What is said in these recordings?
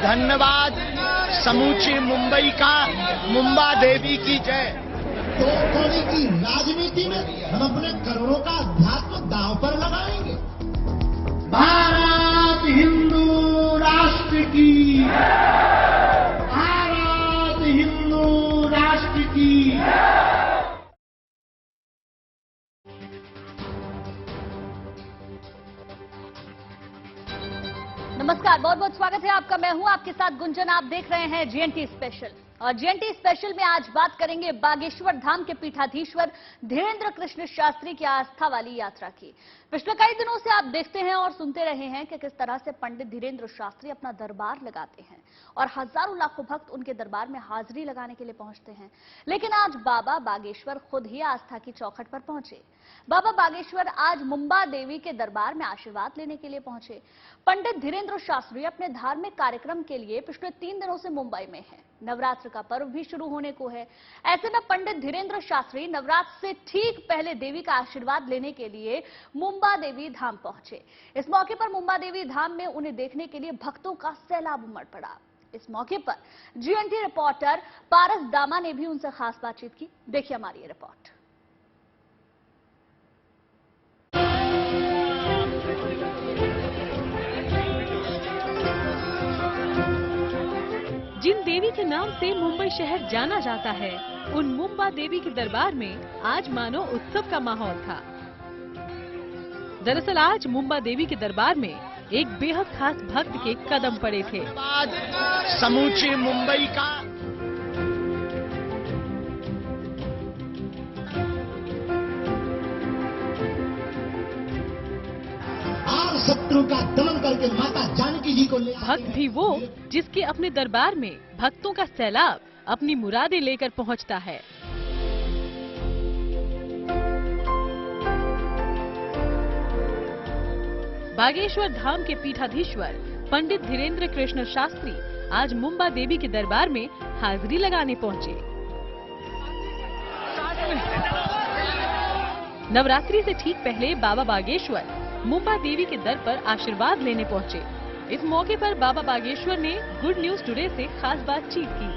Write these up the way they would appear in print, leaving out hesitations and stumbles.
धन्यवाद समूची मुंबई का। मुंबा देवी की जय। तो कौड़ी की राजनीति में हम अपने करोड़ों का अध्यात्म दांव पर लगाएंगे। भारत हिंदू राष्ट्र की, भारत हिंदू राष्ट्र की। नमस्कार, बहुत बहुत स्वागत है आपका। मैं हूं आपके साथ गुंजन। आप देख रहे हैं जीएनटी स्पेशल। और जीएनटी स्पेशल में आज बात करेंगे बागेश्वर धाम के पीठाधीश्वर धीरेन्द्र कृष्ण शास्त्री की आस्था वाली यात्रा की। पिछले कई दिनों से आप देखते हैं और सुनते रहे हैं कि किस तरह से पंडित धीरेन्द्र शास्त्री अपना दरबार लगाते हैं और हजारों लाखों भक्त उनके दरबार में हाजिरी लगाने के लिए पहुंचते हैं। लेकिन आज बाबा बागेश्वर खुद ही आस्था की चौखट पर पहुंचे। बाबा बागेश्वर आज मुंबा देवी के दरबार में आशीर्वाद लेने के लिए पहुंचे। पंडित धीरेन्द्र शास्त्री अपने धार्मिक कार्यक्रम के लिए पिछले 3 दिनों से मुंबई में हैं। नवरात्र का पर्व भी शुरू होने को है। ऐसे में पंडित धीरेन्द्र शास्त्री नवरात्र से ठीक पहले देवी का आशीर्वाद लेने के लिए मुंबा देवी धाम पहुंचे। इस मौके पर मुंबा देवी धाम में उन्हें देखने के लिए भक्तों का सैलाब उमड़ पड़ा। इस मौके पर जीएनटी रिपोर्टर पारस दामा ने भी उनसे खास बातचीत की। देखिए हमारी ये रिपोर्ट। जिन देवी के नाम से मुंबई शहर जाना जाता है, उन मुंबा देवी के दरबार में आज मानो उत्सव का माहौल था। दरअसल आज मुंबा देवी के दरबार में एक बेहद खास भक्त के कदम पड़े थे। समूची मुंबई का। शत्रु का दमन करके माता जानकी जी को ले। भक्त भी वो जिसके अपने दरबार में भक्तों का सैलाब अपनी मुरादें लेकर पहुंचता है। बागेश्वर धाम के पीठाधीश्वर पंडित धीरेन्द्र कृष्ण शास्त्री आज मुंबा देवी के दरबार में हाजिरी लगाने पहुंचे। नवरात्रि से ठीक पहले बाबा बागेश्वर मुंबा देवी के दर पर आशीर्वाद लेने पहुंचे। इस मौके पर बाबा बागेश्वर ने गुड न्यूज टुडे से खास बातचीत की।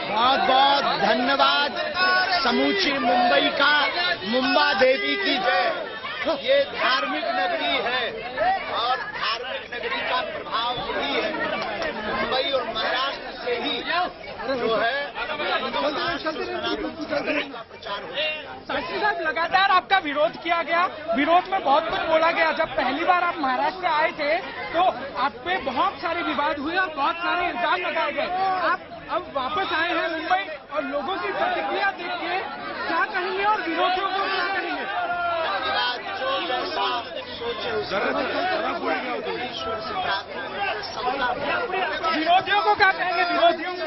बहुत बहुत धन्यवाद समूची मुंबई का। मुंबा देवी की जय। ये धार्मिक नगरी है और धार्मिक नगरी का प्रभाव यही है। मुंबई और महाराष्ट्र से ही जो है शास्त्री साहब, लगातार आपका विरोध किया गया, विरोध में बहुत कुछ बोला गया। जब पहली बार आप महाराष्ट्र आए थे तो आप पे बहुत सारे विवाद हुए और बहुत सारे इल्जाम लगाए गए। आप अब वापस आए हैं मुंबई और लोगों की प्रतिक्रिया देख के क्या कहेंगे और विरोधियों को क्या कहेंगे? विरोधियों को क्या कहेंगे? विरोधियों को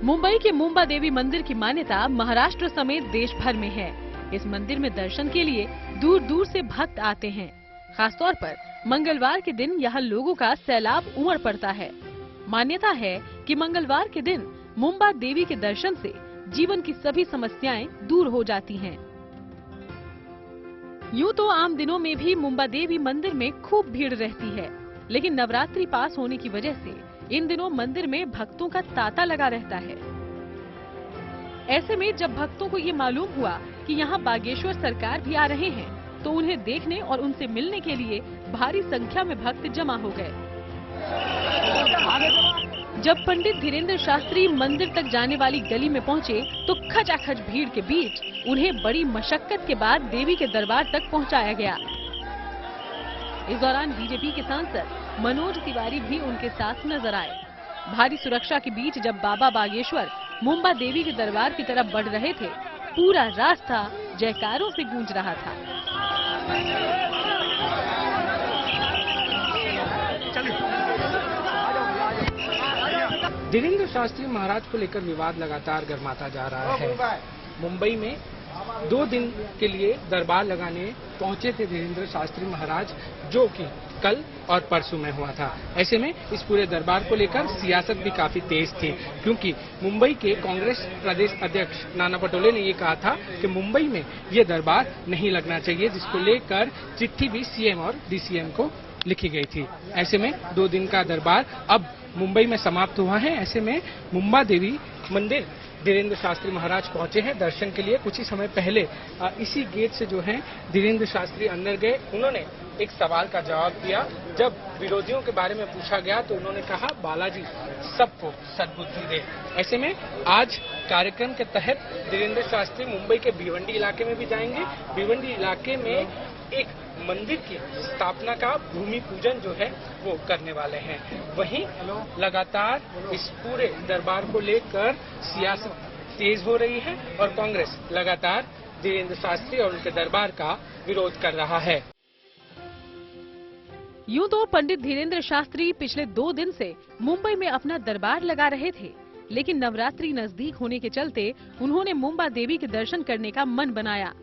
मुंबई के मुंबा देवी मंदिर की मान्यता महाराष्ट्र समेत देश भर में है। इस मंदिर में दर्शन के लिए दूर दूर से भक्त आते हैं। खासतौर पर मंगलवार के दिन यहाँ लोगों का सैलाब उमड़ पड़ता है। मान्यता है कि मंगलवार के दिन मुंबा देवी के दर्शन से जीवन की सभी समस्याएं दूर हो जाती हैं। यूं तो आम दिनों में भी मुंबा देवी मंदिर में खूब भीड़ रहती है, लेकिन नवरात्रि पास होने की वजह से इन दिनों मंदिर में भक्तों का तांता लगा रहता है। ऐसे में जब भक्तों को ये मालूम हुआ कि यहाँ बागेश्वर सरकार भी आ रहे हैं, तो उन्हें देखने और उनसे मिलने के लिए भारी संख्या में भक्त जमा हो गए। जब पंडित धीरेन्द्र शास्त्री मंदिर तक जाने वाली गली में पहुँचे, तो खचाखच भीड़ के बीच उन्हें बड़ी मशक्कत के बाद देवी के दरबार तक पहुँचाया गया। इस दौरान बीजेपी के सांसद मनोज तिवारी भी उनके साथ नजर आए। भारी सुरक्षा के बीच जब बाबा बागेश्वर मुंबा देवी के दरबार की तरफ बढ़ रहे थे, पूरा रास्ता जयकारों से गूंज रहा था। धीरेन्द्र शास्त्री महाराज को लेकर विवाद लगातार गर्माता जा रहा है। मुंबई में 2 दिन के लिए दरबार लगाने पहुंचे थे धीरेन्द्र शास्त्री महाराज, जो कि कल और परसों में हुआ था। ऐसे में इस पूरे दरबार को लेकर सियासत भी काफी तेज थी, क्योंकि मुंबई के कांग्रेस प्रदेश अध्यक्ष नाना पटोले ने ये कहा था कि मुंबई में ये दरबार नहीं लगना चाहिए, जिसको लेकर चिट्ठी भी सीएम और डीसीएम को लिखी गई थी। ऐसे में 2 दिन का दरबार अब मुंबई में समाप्त हुआ है। ऐसे में मुंबा देवी मंदिर धीरेन्द्र शास्त्री महाराज पहुंचे हैं दर्शन के लिए। कुछ ही समय पहले इसी गेट से जो है धीरेन्द्र शास्त्री अंदर गए। उन्होंने एक सवाल का जवाब दिया। जब विरोधियों के बारे में पूछा गया तो उन्होंने कहा, बालाजी सबको सद्बुद्धि दे। ऐसे में आज कार्यक्रम के तहत धीरेन्द्र शास्त्री मुंबई के भिवंडी इलाके में भी जाएंगे। भिवंडी इलाके में एक मंदिर की स्थापना का भूमि पूजन जो है वो करने वाले हैं। वहीं लगातार इस पूरे दरबार को लेकर सियासत तेज हो रही है और कांग्रेस लगातार धीरेन्द्र शास्त्री और उनके दरबार का विरोध कर रहा है। यूं तो पंडित धीरेन्द्र शास्त्री पिछले 2 दिन से मुंबई में अपना दरबार लगा रहे थे, लेकिन नवरात्रि नजदीक होने के चलते उन्होंने मुंबा देवी के दर्शन करने का मन बनाया।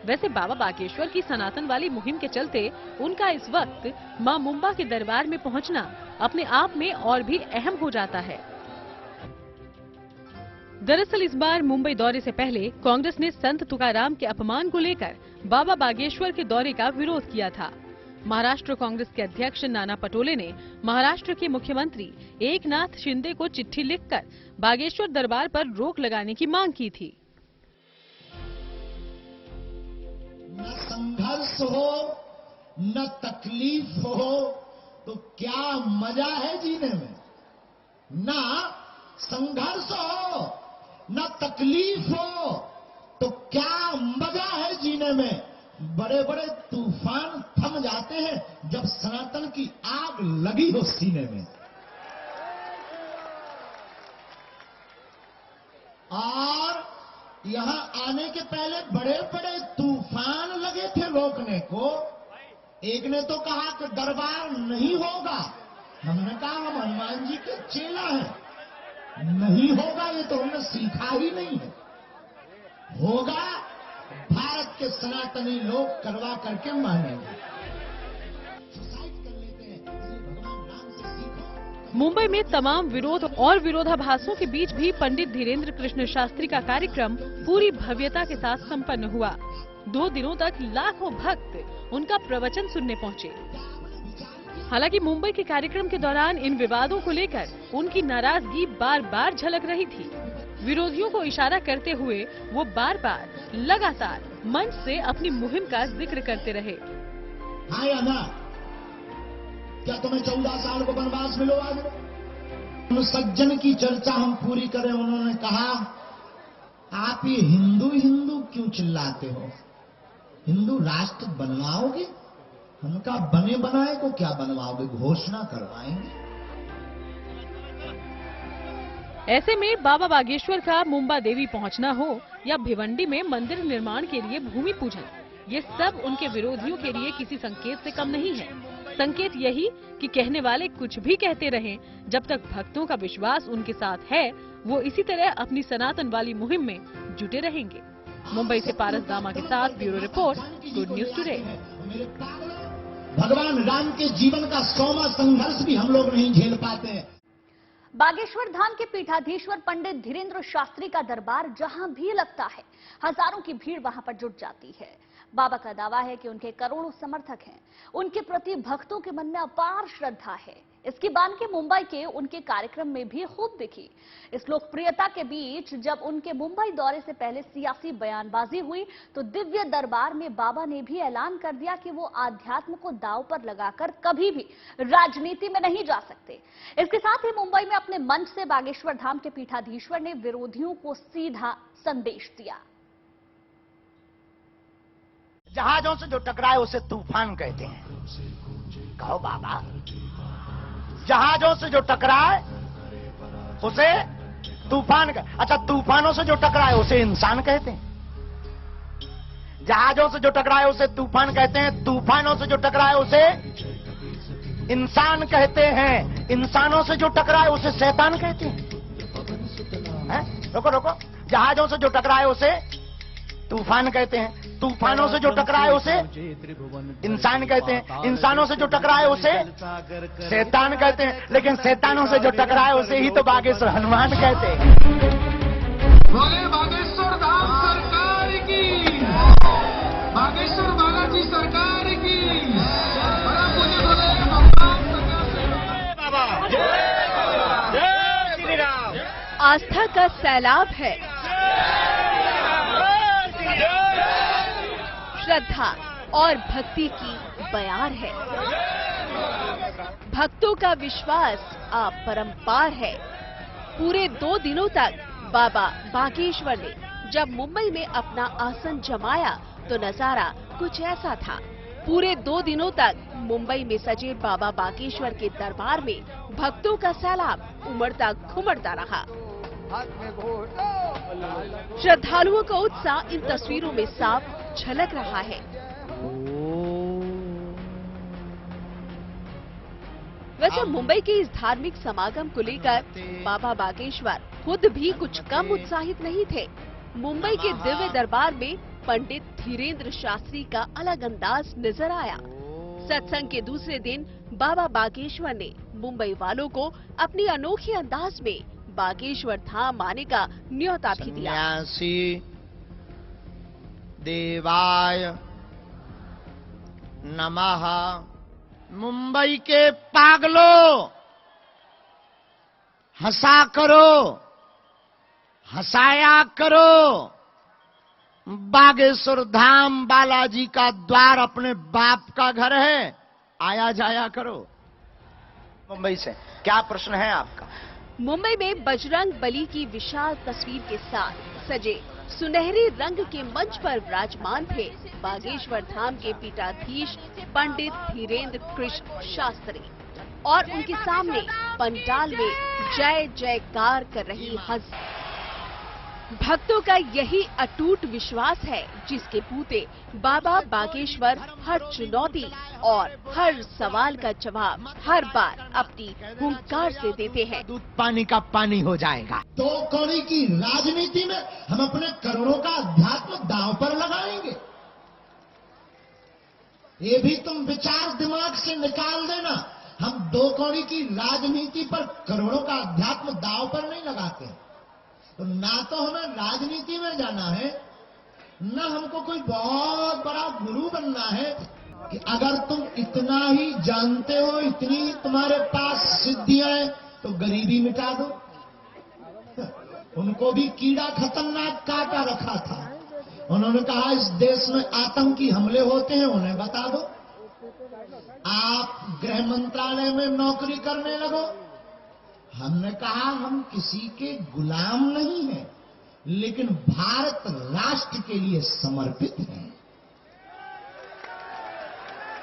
वैसे बाबा बागेश्वर की सनातन वाली मुहिम के चलते उनका इस वक्त मां मुंबा के दरबार में पहुंचना अपने आप में और भी अहम हो जाता है। दरअसल इस बार मुंबई दौरे से पहले कांग्रेस ने संत तुकाराम के अपमान को लेकर बाबा बागेश्वर के दौरे का विरोध किया था। महाराष्ट्र कांग्रेस के अध्यक्ष नाना पटोले ने महाराष्ट्र के मुख्यमंत्री एकनाथ शिंदे को चिट्ठी लिखकर बागेश्वर दरबार पर रोक लगाने की मांग की थी। न संघर्ष हो न तकलीफ हो तो क्या मजा है जीने में। न संघर्ष हो न तकलीफ हो तो क्या मजा है जीने में। बड़े बड़े तूफान थम जाते हैं जब सनातन की आग लगी हो सीने में। और यहां आने के पहले बड़े बड़े तूफान लगे थे रोकने को। एक ने तो कहा कि दरबार नहीं होगा। हमने कहा हम हनुमान जी के चेला हैं, नहीं होगा ये तो हमने सीखा ही नहीं है। होगा, भारत के सनातनी लोग करवा करके मानेंगे। मुंबई में तमाम विरोध और विरोधाभासों के बीच भी पंडित धीरेन्द्र कृष्ण शास्त्री का कार्यक्रम पूरी भव्यता के साथ संपन्न हुआ। 2 दिनों तक लाखों भक्त उनका प्रवचन सुनने पहुंचे। हालांकि मुंबई के कार्यक्रम के दौरान इन विवादों को लेकर उनकी नाराजगी बार बार झलक रही थी। विरोधियों को इशारा करते हुए वो बार बार लगातार मंच से अपनी मुहिम का जिक्र करते रहे। हाँ या ना, क्या तुम्हें 14 साल को वनवास मिलो आज। सज्जन की चर्चा हम पूरी करें। उन्होंने कहा, आप ये हिंदू हिंदू क्यों चिल्लाते हो, हिंदू राष्ट्र बनवाओगे। हम कहा, बने बनाए को क्या बनवाओगे, घोषणा करवाएंगे। ऐसे में बाबा बागेश्वर का मुंबा देवी पहुंचना हो या भिवंडी में मंदिर निर्माण के लिए भूमि पूजन, ये सब उनके विरोधियों के लिए किसी संकेत से कम नहीं है। संकेत यही कि कहने वाले कुछ भी कहते रहें, जब तक भक्तों का विश्वास उनके साथ है वो इसी तरह अपनी सनातन वाली मुहिम में जुटे रहेंगे। मुंबई से पारस दामा के साथ bureau report, good news today. भगवान राम के जीवन का 100वां संघर्ष भी हम लोग नहीं झेल पाते। बागेश्वर धाम के पीठाधीश्वर पंडित धीरेन्द्र शास्त्री का दरबार जहां भी लगता है, हजारों की भीड़ वहां पर जुट जाती है। बाबा का दावा है कि उनके करोड़ों समर्थक हैं। उनके प्रति भक्तों के मन में अपार श्रद्धा है। इसकी बानगी मुंबई के उनके कार्यक्रम में भी खूब दिखी। इस लोकप्रियता के बीच जब उनके मुंबई दौरे से पहले सियासी बयानबाजी हुई तो दिव्य दरबार में बाबा ने भी ऐलान कर दिया कि वो आध्यात्म को दांव पर लगाकर कभी भी राजनीति में नहीं जा सकते। इसके साथ ही मुंबई में अपने मंच से बागेश्वर धाम के पीठाधीश्वर ने विरोधियों को सीधा संदेश दिया। जहाजों से जो टकराए उसे तूफान कहते हैं। कहो बाबा, जहाजों से जो टकराए उसे तूफान अच्छा, तूफानों से जो टकराए उसे इंसान कहते हैं। जहाजों से जो टकराए उसे तूफान कहते हैं, तूफानों से जो टकराए उसे इंसान कहते हैं, इंसानों से जो टकराए उसे शैतान कहते हैं। रोको रोको, जहाजों से जो टकराए उसे तूफान कहते हैं, तूफानों से जो टकराए उसे इंसान कहते हैं, इंसानों से जो टकराए उसे शैतान कहते हैं, लेकिन शैतानों से जो टकराए उसे ही तो बागेश्वर हनुमान कहते हैं। बोले बागेश्वर धाम सरकार की, बागेश्वर बालाजी सरकार की। बड़ा मुझे बोले बाबा जय श्री राम। आस्था का सैलाब है, श्रद्धा और भक्ति की बयार है। भक्तों का विश्वास अपरंपार है। पूरे 2 दिनों तक बाबा बागेश्वर ने जब मुंबई में अपना आसन जमाया तो नजारा कुछ ऐसा था। पूरे 2 दिनों तक मुंबई में सजे बाबा बागेश्वर के दरबार में भक्तों का सैलाब उमड़ता घुमड़ता रहा। श्रद्धालुओं का उत्साह इन तस्वीरों में साफ झलक रहा है। वैसे मुंबई के इस धार्मिक समागम को लेकर बाबा बागेश्वर खुद भी कुछ कम उत्साहित नहीं थे। मुंबई के दिव्य दरबार में पंडित धीरेंद्र शास्त्री का अलग अंदाज नजर आया। सत्संग के दूसरे दिन बाबा बागेश्वर ने मुंबई वालों को अपनी अनोखे अंदाज में बागेश्वर धाम आने का न्योता भी दिया। सन्यासी देवाय नमः। मुंबई के पागलों, हंसा करो, हंसाया करो। बागेश्वर धाम बालाजी का द्वार अपने बाप का घर है, आया जाया करो। मुंबई से क्या प्रश्न है आपका? मुंबई में बजरंग बली की विशाल तस्वीर के साथ सजे सुनहरे रंग के मंच पर विराजमान थे बागेश्वर धाम के पीठाधीश पंडित धीरेंद्र कृष्ण शास्त्री और उनके सामने पंडाल में जय जयकार कर रही भक्तों का यही अटूट विश्वास है जिसके बूते बाबा बागेश्वर हर चुनौती और हर सवाल का जवाब हर बार अपनी हुंकार से देते हैं। दूध पानी का पानी हो जाएगा। 2 कौड़ी की राजनीति में हम अपने करोड़ों का अध्यात्म दांव पर लगाएंगे। ये भी तुम विचार दिमाग से निकाल देना। हम 2 कौड़ी की राजनीति पर करोड़ों का अध्यात्म दांव पर नहीं लगाते। तो ना तो हमें राजनीति में जाना है, ना हमको कोई बहुत बड़ा गुरु बनना है कि अगर तुम इतना ही जानते हो, इतनी तुम्हारे पास सिद्धियां हैं तो गरीबी मिटा दो। उनको भी कीड़ा खतरनाक काटा रखा था। उन्होंने कहा इस देश में आतंकी हमले होते हैं, उन्हें बता दो। आप गृह मंत्रालय में नौकरी करने लगो। हमने कहा हम किसी के गुलाम नहीं हैं, लेकिन भारत राष्ट्र के लिए समर्पित हैं।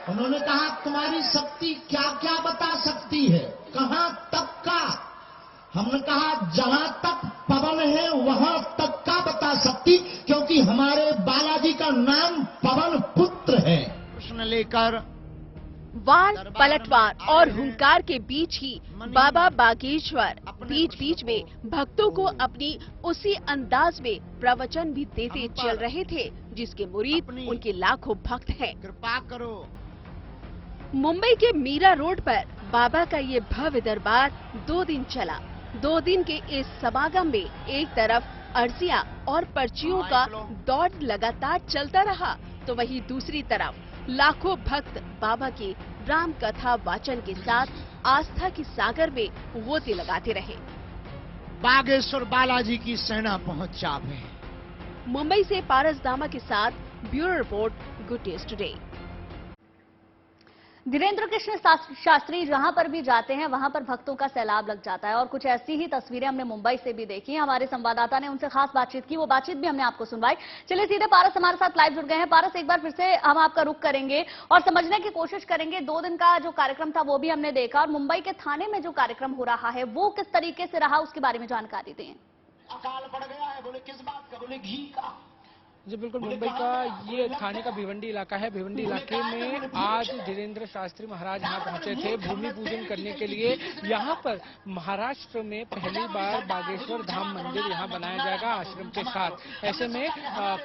उन्होंने कहा तुम्हारी शक्ति क्या क्या बता सकती है, कहां तक का? हमने कहा जहां तक पवन है वहां तक का बता सकती, क्योंकि हमारे बालाजी का नाम पवन पुत्र है। प्रश्न लेकर वार पलटवार और हुंकार के बीच ही बाबा बागेश्वर बीच बीच में भक्तों को अपनी उसी अंदाज में प्रवचन भी देते चल रहे थे जिसके मुरीद उनके लाखों भक्त हैं। कृपा करो। मुंबई के मीरा रोड पर बाबा का ये भव्य दरबार 2 दिन चला। 2 दिन के इस समागम में एक तरफ अर्जियां और पर्चियों का दौड़ लगातार चलता रहा, तो वहीं दूसरी तरफ लाखों भक्त बाबा के राम कथा वाचन के साथ आस्था की सागर में गोते लगाते रहे। बागेश्वर बालाजी की सेना पहुंच जावे। मुंबई से पारस दामा के साथ bureau report, good news today. Dhirendra Krishna Shastri जहां पर भी जाते हैं वहां पर भक्तों का सैलाब लग जाता है और कुछ ऐसी ही तस्वीरें हमने मुंबई से भी देखी। हमारे संवाददाता ने उनसे खास बातचीत की, वो बातचीत भी हमने आपको सुनवाई। चलिए सीधे पारस हमारे साथ लाइव जुड़ गए हैं। पारस, एक बार फिर से हम आपका रुख करेंगे और समझने की कोशिश करेंगे। 2 दिन का जो कार्यक्रम था वो भी हमने देखा और मुंबई के थाने में जो कार्यक्रम हो रहा है वो किस तरीके से रहा, उसके बारे में जानकारी दें। अकाल पड़ गया है, बोले किस बात का? बोले घी का। जी बिल्कुल, मुंबई का ये थाने का भिवंडी इलाका है। भिवंडी इलाके में आज धीरेंद्र शास्त्री महाराज यहाँ पहुंचे थे भूमि पूजन करने के लिए। यहाँ पर महाराष्ट्र में पहली बार बागेश्वर धाम मंदिर यहाँ बनाया जाएगा आश्रम के साथ। ऐसे में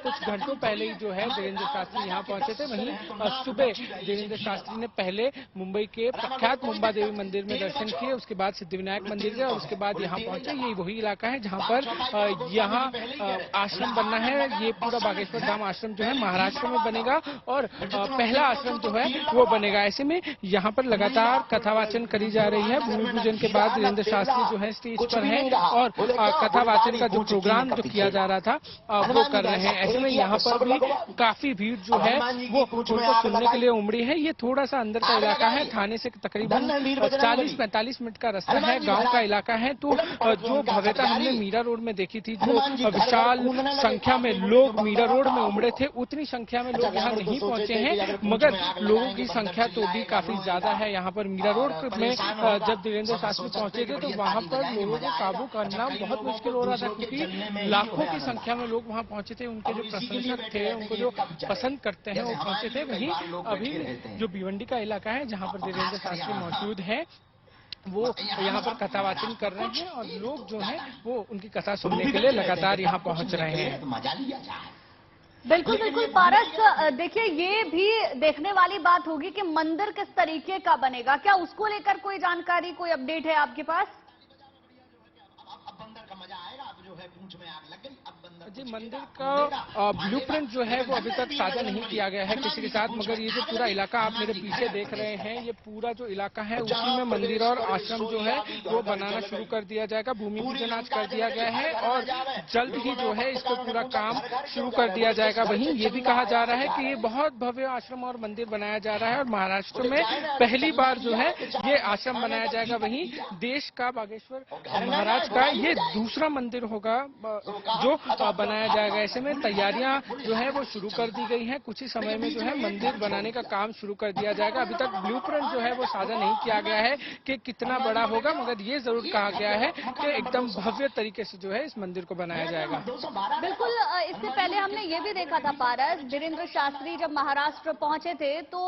कुछ घंटों पहले ही जो है धीरेंद्र शास्त्री यहाँ पहुंचे थे। वहीं सुबह धीरेंद्र शास्त्री ने पहले मुंबई के प्रख्यात मुंबा देवी मंदिर में दर्शन किए, उसके बाद सिद्धिविनायक मंदिर गए और उसके बाद यहाँ पहुंचे। यही वही इलाका है जहाँ पर यहाँ आश्रम बनना है। ये पूरा बागेश्वर धाम आश्रम जो है महाराष्ट्र में बनेगा और पहला आश्रम जो है वो बनेगा। ऐसे में यहाँ पर लगातार कथावाचन करी जा रही है। भूमि पूजन के बाद धीरेंद्र शास्त्री जो है स्टेज पर हैं और कथावाचन का जो प्रोग्राम जो किया जा रहा था वो कर रहे हैं। ऐसे में यहाँ पर भी काफी भीड़ जो है वो उनको सुनने के लिए उमड़ी है। ये थोड़ा सा अंदर का इलाका है, थाने से तकरीबन 40-45 मिनट का रास्ता है, गाँव का इलाका है। तो जो भव्यता हमने मीरा रोड में देखी थी, जो विशाल संख्या में लोग मीरा रोड में उमड़े थे, उतनी संख्या में लोग यहाँ नहीं पहुंचे हैं, मगर लोगों की संख्या तो भी काफी ज्यादा है। यहाँ पर मीरा रोड में जब धीरेंद्र शास्त्री पहुंचे थे तो वहाँ पर लोगों को काबू करना बहुत मुश्किल हो रहा था, क्योंकि लाखों की संख्या में लोग वहाँ पहुंचे थे। उनके जो प्रशंसक थे, उनको जो पसंद करते हैं, वो पहुंचे थे। वहीं अभी जो भिवंडी का इलाका है जहाँ पर धीरेंद्र शास्त्री मौजूद है, वो यहाँ पर कथावाचन कर रहे हैं और लोग जो हैं वो उनकी कथा सुनने के लिए लगातार यहाँ पहुंच रहे हैं। बिल्कुल बिल्कुल पारस, देखिए ये भी देखने वाली बात होगी कि मंदिर किस तरीके का बनेगा। क्या उसको लेकर कोई जानकारी, कोई अपडेट है आपके पास? जी, मंदिर का ब्लूप्रिंट जो है वो अभी तक साझा नहीं किया गया है किसी के साथ, मगर ये जो पूरा इलाका आप मेरे पीछे देख रहे हैं, ये पूरा जो इलाका है उसी में मंदिर और आश्रम जो है वो बनाना शुरू कर दिया जाएगा। भूमि पूजन आज कर दिया गया है और जल्द ही जो है इसको पूरा काम शुरू कर दिया जाएगा। वहीं ये भी कहा जा रहा है कि ये बहुत भव्य आश्रम और मंदिर बनाया जा रहा है और महाराष्ट्र में पहली बार जो है ये आश्रम बनाया जाएगा। वहीं देश का बागेश्वर महाराज का ये दूसरा मंदिर होगा जो बनाया जाएगा। ऐसे में तैयारियां जो है वो शुरू कर दी गई हैं। कुछ ही समय में जो है मंदिर बनाने का काम शुरू कर दिया जाएगा। अभी तक ब्लूप्रिंट जो है वो साझा नहीं किया गया है कि कितना बड़ा होगा, मगर ये जरूर कहा गया है कि एकदम भव्य तरीके से जो है इस मंदिर को बनाया जाएगा। बिल्कुल, इससे पहले हमने ये भी देखा था पारस, धीरेंद्र शास्त्री जब महाराष्ट्र पहुंचे थे तो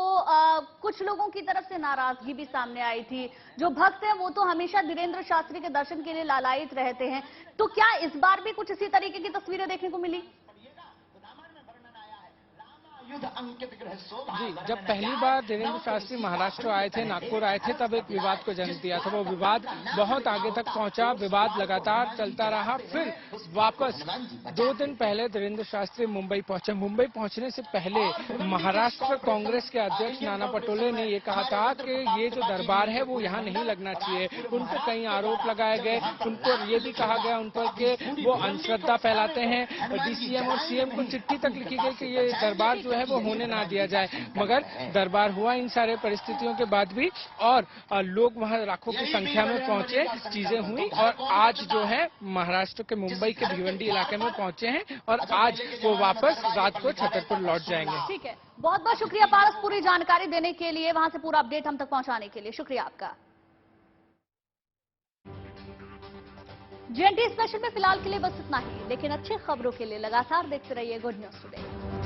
कुछ लोगों की तरफ से नाराजगी भी सामने आई थी। जो भक्त हैं वो तो हमेशा धीरेंद्र शास्त्री के दर्शन के लिए लालायित रहते हैं, तो क्या इस बार भी कुछ इसी तरीके की तस्वीरें देखने को मिली? जी, जब पहली बार धीरेंद्र शास्त्री महाराष्ट्र आए थे, नागपुर आए थे, तब एक विवाद को जन्म दिया था। वो विवाद बहुत आगे तक पहुंचा, विवाद लगातार चलता रहा। फिर वापस 2 दिन पहले धीरेंद्र शास्त्री मुंबई पहुंचे। मुंबई पहुंचने से पहले महाराष्ट्र कांग्रेस के अध्यक्ष नाना पटोले ने ये कहा था कि ये जो दरबार है वो यहाँ नहीं लगना चाहिए। उन पर कई आरोप लगाए गए, उन पर ये भी कहा गया उन पर कि वो अंधश्रद्धा फैलाते हैं। डीसीएम और सीएम को चिट्ठी तक लिखी गई कि ये दरबार जो है वो होने ना दिया जाए, मगर दरबार हुआ इन सारे परिस्थितियों के बाद भी और लोग वहां लाखों की संख्या में पहुंचे, चीजें हुई और आज जो है महाराष्ट्र के मुंबई के भिवंडी इलाके में पहुंचे हैं और आज वो वापस रात को छतरपुर लौट जाएंगे। ठीक है, बहुत बहुत शुक्रिया पारस पूरी जानकारी देने के लिए, वहां से पूरा अपडेट हम तक पहुंचाने के लिए शुक्रिया आपका। जीएनटी स्पेशल में फिलहाल के लिए बस इतना ही, लेकिन अच्छी खबरों के लिए लगातार देखते रहिए गुड न्यूज टुडे।